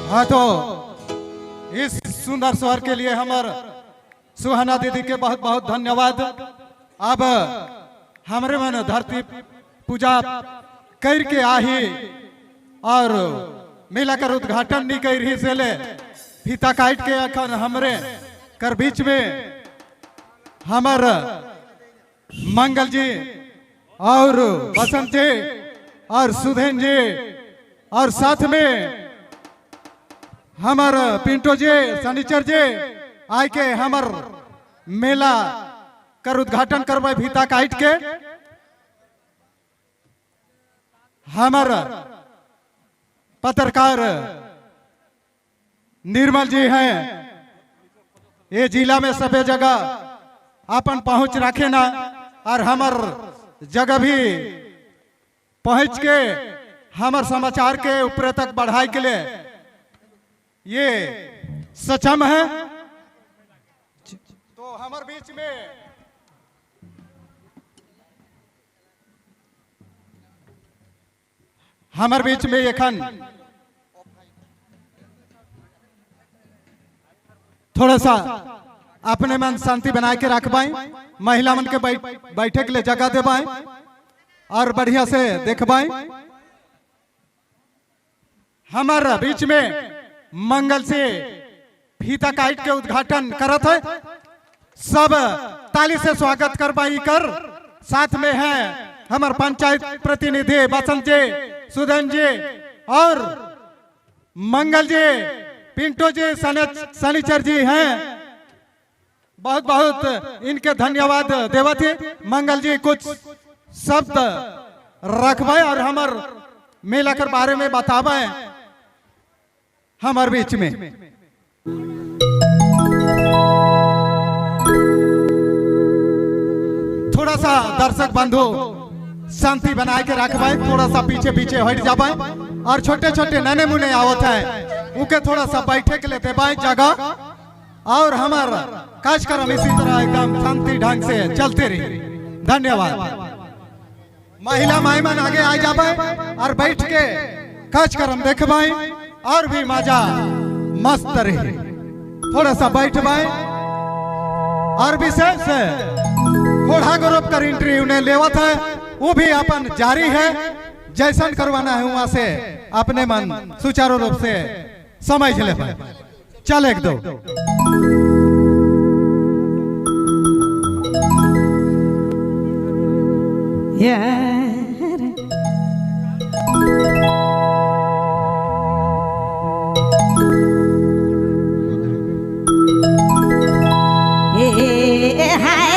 हाँ तो इस सुंदर स्वर के लिए हमार सुहाना दीदी के बहुत बहुत धन्यवाद। अब हमारे मन धरती पूजा करके आही और मेला कर उद्घाटन नहीं कर रही से ले फीता काट के अखन हमरे कर बीच में हमार मंगल जी और बसंत जी और सुधेन जी और साथ में हमार पिंटो जी शनिचर जी आय के हमार मेला कर उद्घाटन करवाए फीता काट के। हमार पत्रकार निर्मल जी हैं, ये जिला में सभी जगह अपन पहुंच रखे ना और हमार जगह भी पहुंच के हमार समाचार के ऊपर तक बढ़ाई के लिए ये सक्षम है। तो हमार बीच में एखन थोड़ा सा अपने मन शांति बना के रखबाई, महिला मन के बैठे के लिए जगह देबाई और बढ़िया से देखबाई। हमारे बीच में मंगल से फीता काट के उद्घाटन करत है, सब ताली से स्वागत करवाई कर। साथ में है हमारे पंचायत प्रतिनिधि बसंत जी, सुधन जी और मंगल जी, पिंटो जी, शनिचर जी हैं। बहुत बहुत इनके धन्यवाद देवती। मंगल जी कुछ शब्द रखवाए और हमार मेला कर बारे में बतावे हमारे बीच में। थोड़ा सा दर्शक बंधु शांति बनाए के रखवाए, थोड़ा सा पीछे पीछे हट जाए और छोटे छोटे नने मुने आवत है उके थोड़ा सा बैठे के लिए देवाए जगह और हमार कार्यक्रम इसी तरह एकदम शांति ढंग से चलते रही। धन्यवाद। महिला माईमन आगे आ जाए और बैठ के कार्यक्रम देखवाए और भी मजा मस्त रही। थोड़ा सा बैठवाए और विशेष घोड़ा ग्रुप कर इंटरव्यू ने लेवत है, वो भी अपन जारी है। जैसन करवाना है वहां से अपने मन सुचारू रूप से समझ ले। चल एक दो हरे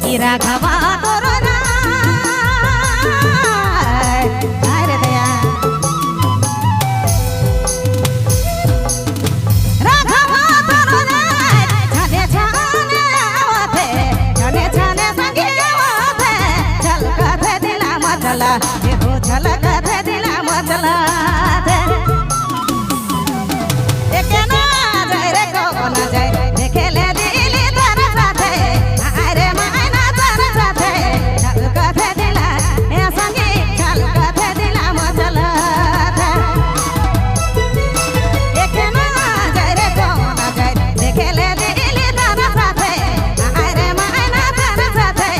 ई राघवा तोरो अरे दया राघवा तोरो छाने छाने आवते छाने छाने संगे आवते झलकत दिला मचला हे हो झलकत दिला मचला एके ना जाय रे को ना जाय देखेले दिली तारा साथे अरे मायना तारा साथे झलकत दिला हे संगे झलकत दिला मचला एके ना जाय रे को ना जाय देखेले दिली तारा साथे अरे मायना तारा साथे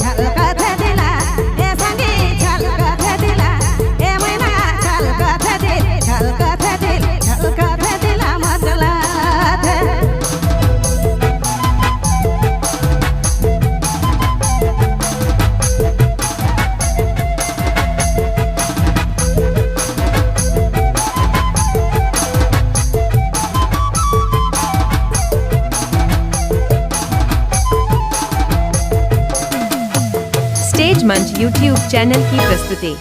झलकत दिला हे संगे झलकत दिला हे मायना झलकत दिला मचला स्टेज मंच यूट्यूब चैनल की प्रस्तुति।